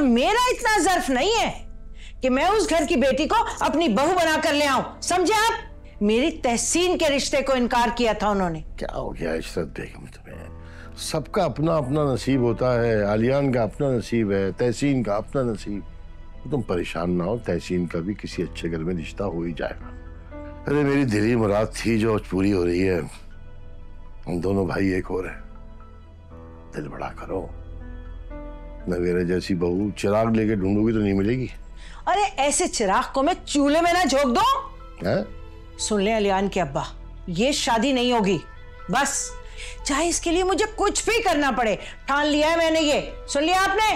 मेरा इतना ज़र्फ नहीं है कि मैं उस घर की बेटी को अपनी बहू बनाकर ले आऊं, समझे आप? मेरी तहसीन के रिश्ते को इनकार किया था उन्होंने। क्या हो गया इशरत बेगम तुम्हें? सबका अपना अपना नसीब होता है। आलियान का अपना नसीब है, तहसीन का अपना नसीब। तुम परेशान ना हो, तहसीन का भी किसी अच्छे घर में रिश्ता हो ही जाएगा। अरे मेरी दिली मुराद थी जो पूरी हो रही है। हम दोनों भाई एक हो रहे हैं। दिल बड़ा करो। नवेरा जैसी बहू चिराग लेके ढूंढोगी तो नहीं मिलेगी। अरे ऐसे चिराग को मैं चूल्हे में ना झोंक दूं? है? सुन ले अलियान के अब्बा, ये शादी नहीं होगी, बस चाहे इसके लिए मुझे कुछ भी करना पड़े। ठान लिया है मैंने ये, सुन लिया आपने?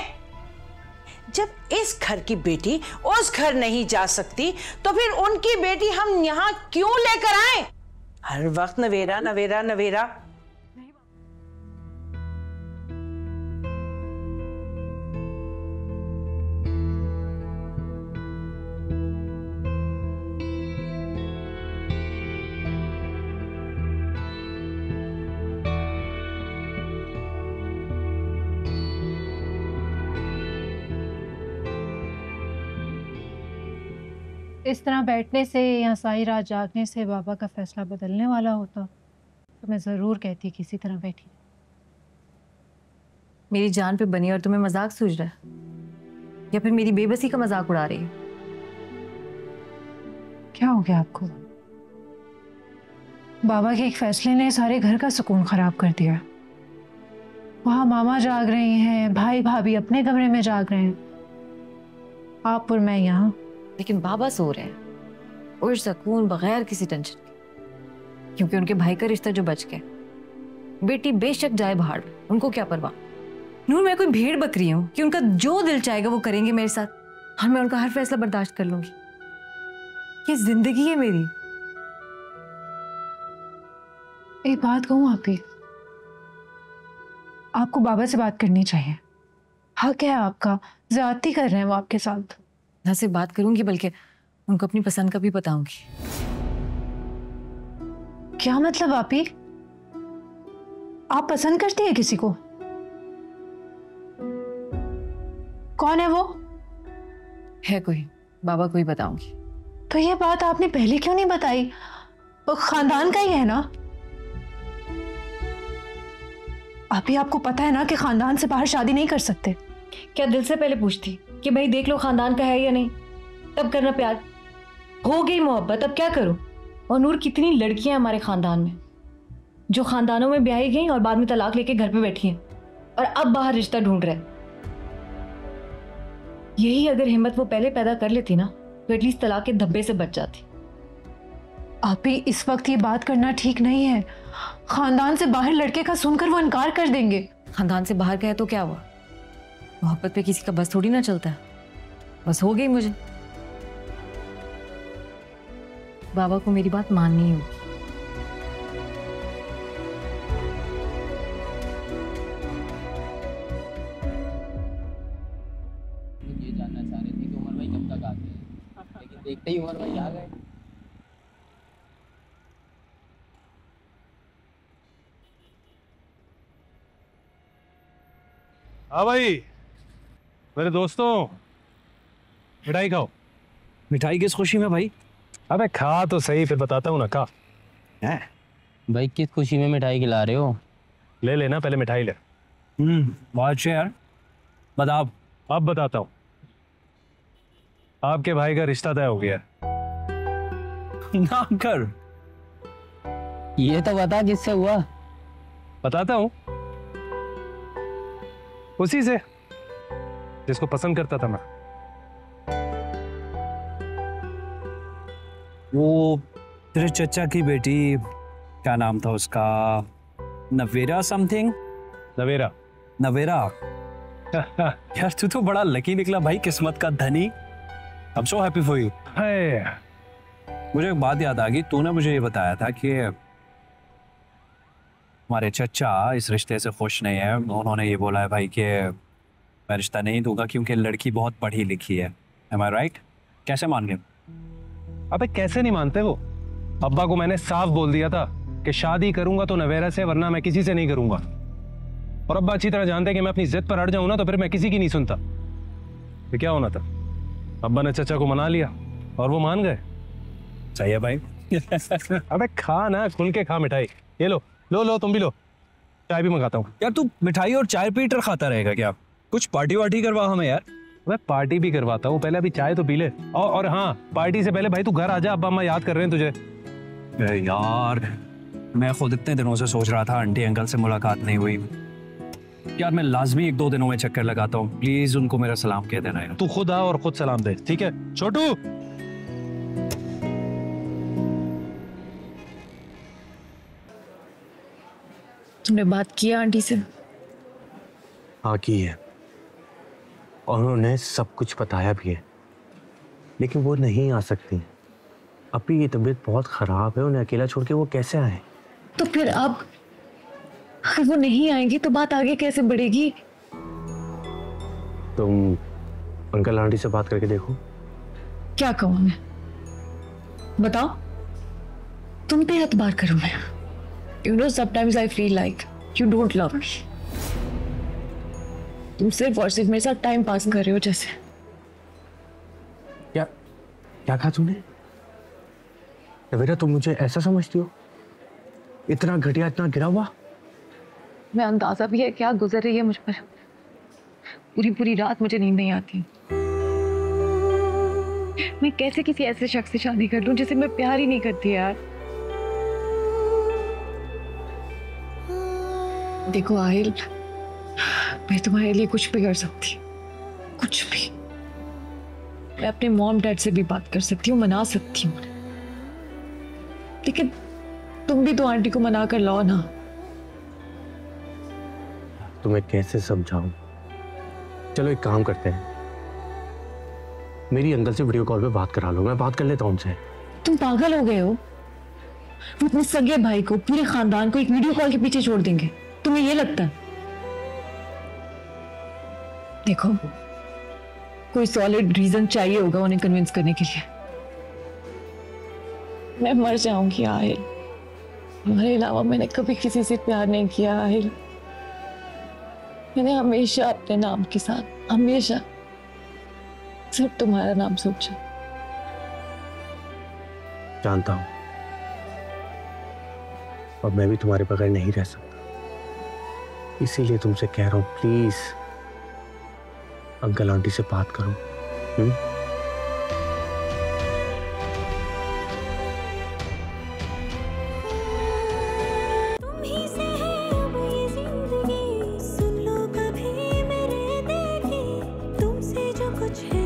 जब इस घर की बेटी उस घर नहीं जा सकती तो फिर उनकी बेटी हम यहां क्यों लेकर आए? हर वक्त नवेरा नवेरा नवेरा। इस तरह बैठने से या सारी रात जागने से बाबा का फैसला बदलने वाला होता तो मैं ज़रूर कहती किसी तरह बैठी। मेरी जान पे बनी और तुम्हें मजाक सूझ रहा है या फिर मेरी बेबसी का मजाक उड़ा रही है? क्या हो गया आपको? बाबा के एक फैसले ने सारे घर का सुकून खराब कर दिया। वहां मामा जाग रहे हैं, भाई भाभी अपने कमरे में जाग रहे हैं, आप और मैं यहाँ। लेकिन बाबा सो रहे हैं और सुकून बगैर किसी टेंशन के, क्योंकि उनके भाई का रिश्ता जो बच गया। बेटी बेशक जाए बाहर, उनको क्या परवाह। नूर, मैं कोई भेड़ बकरी हूं कि उनका जो दिल चाहेगा वो करेंगे मेरे साथ, और मैं उनका हर फैसला बर्दाश्त कर लूंगी? ये जिंदगी है मेरी। एक बात कहूं आपकी, आपको बाबा से बात करनी चाहिए। हक है आपका, ज्यादती कर रहे हैं वो आपके साथ। ना सिर्फ बात करूंगी बल्कि उनको अपनी पसंद का भी बताऊंगी। क्या मतलब आपी? आप पसंद करती है किसी को? कौन है वो? है कोई, बाबा को ही बताऊंगी। तो ये बात आपने पहले क्यों नहीं बताई? वो खानदान का ही है ना? आपी, आपको पता है ना कि खानदान से बाहर शादी नहीं कर सकते। क्या दिल से पहले पूछती कि भाई देख लो खानदान का है या नहीं, तब करना प्यार? हो गई मोहब्बत, अब क्या करूं? और नूर, कितनी लड़कियां हमारे खानदान में जो खानदानों में ब्याही गई और बाद में तलाक लेके घर पे बैठी हैं और अब बाहर रिश्ता ढूंढ रहे हैं। यही अगर हिम्मत वो पहले पैदा कर लेती ना तो एटलीस्ट तलाक के धब्बे से बच जाती। आपी, इस वक्त ये बात करना ठीक नहीं है। खानदान से बाहर लड़के का सुनकर वो इनकार कर देंगे। खानदान से बाहर का है तो क्या हुआ? मोहब्बत पे किसी का बस थोड़ी ना चलता है। बस हो गई मुझे। बाबा को मेरी बात माननी होगी। ये जानना चाह रहे थे कि उमर भाई कब तक आते हैं, लेकिन देखते ही उमर भाई आ गए। हाँ भाई, मेरे दोस्तों, मिठाई खाओ। मिठाई किस खुशी में भाई? अबे खा तो सही, फिर बताता हूँ ना। खा। हैं? भाई किस खुशी में मिठाई खिला रहे हो? ले लेना, पहले मिठाई ले। बहुत अच्छे यार। बताओ। अब बताता हूँ। आपके भाई का रिश्ता तय हो गया। ना कर। ये तो बता किससे हुआ? बताता हूँ, उसी से जिसको पसंद करता था मैं। वो तेरे चचा की बेटी, क्या नाम था उसका? नवेरा समथिंग। नवेरा। नवेरा। यार तू तो बड़ा लकी निकला भाई, किस्मत का धनी। I'm so happy for you। मुझे एक बात याद आ गई, तूने मुझे ये बताया था कि हमारे चचा इस रिश्ते से खुश नहीं है। उन्होंने ये बोला है भाई कि मैं रिश्ता नहीं दूंगा क्योंकि लड़की बहुत पढ़ी लिखी है। Am I right? कैसे मान गए? अबे कैसे नहीं मानते वो? अब्बा को मैंने साफ बोल दिया था कि शादी करूंगा तो नवेरा से, वरना मैं किसी से नहीं करूंगा। और अब्बा अच्छी तरह जानते हैं कि मैं अपनी जिद पर अड़ जाऊं ना तो फिर मैं किसी की नहीं सुनता। तो क्या होना था? अब्बा ने चचा को मना लिया और वो मान गए। सही है भाई। अबे खा ना, खुल के खा मिठाई। ये लो लो लो, तुम भी लो। चाय भी मंगाता हूँ। यार तू मिठाई और चाय पीटर खाता रहेगा क्या? कुछ पार्टी वार्टी करवा हमें यार। मैं पार्टी भी करवाता हूँ, पहले अभी चाय तो पी ले। और हाँ, पार्टी से पहले भाई तू घर आ जा, अब्बा अम्मा याद कर रहे हैं तुझे। यार मैं खुद इतने दिनों से सोच रहा था, आंटी अंकल से मुलाकात नहीं हुई यार। मैं लाजमी 1-2 दिनों में चक्कर लगाता हूँ, प्लीज उनको मेरा सलाम कह देना यार। तू खुद आ और खुद सलाम दे, ठीक है? छोटू तुमने बात किया आंटी से? हाँ की है, और उन्होंने सब कुछ बताया भी है, लेकिन वो नहीं आ सकती। अभी की तबीयत बहुत खराब है, उन्हें अकेला छोड़ के वो कैसे आए? तो फिर अब अगर वो नहीं आएंगी तो बात आगे कैसे बढ़ेगी? तुम अंकल आंटी से बात करके देखो। क्या कहूँ मैं? बताओ, तुम पे एतबार करूँ मैं? You know, sometimes I feel like you don't love me. तुम सिर्फ और सिर्फ मेरे साथ टाइम पास कर रहे हो जैसे। क्या क्या कहा तुमने? नवेरा तुम मुझे ऐसा समझती हो? इतना घटिया, इतना गिरा हुआ? मैं अंदाजा भी है क्या गुजर रही है मुझ पर। पूरी पूरी रात मुझे नींद नहीं आती। मैं कैसे किसी ऐसे शख्स से शादी कर लूं जिसे मैं प्यार ही नहीं करती यार। देखो आहिल, मैं तुम्हारे लिए कुछ भी कर सकती, कुछ भी। मैं अपने मॉम डैड से भी बात कर सकती हूँ, मना सकती हूँ, लेकिन तुम भी तो आंटी को मना कर लाओ ना। तुम्हें कैसे समझाऊं? चलो एक काम करते हैं, मेरी अंकल से वीडियो कॉल पे बात करा लो, मैं बात कर लेता हूं उनसे। तुम पागल हो गए हो? वो अपने सगे भाई को, पूरे खानदान को एक वीडियो कॉल के पीछे छोड़ देंगे? तुम्हें ये लगता है? देखो, कोई सॉलिड रीजन चाहिए होगा उन्हें कन्विंस करने के लिए। मैं मर जाऊंगी आहिल। तुम्हारे अलावा मैंने कभी किसी से प्यार नहीं किया आहिल। मैंने हमेशा अपने नाम के साथ, हमेशा सिर्फ तुम्हारा नाम सोचा। जानता हूं, और मैं भी तुम्हारे बगैर नहीं रह सकता, इसीलिए तुमसे कह रहा हूं, प्लीज अंकल आंटी से बात करो। तुमसे जो कुछ है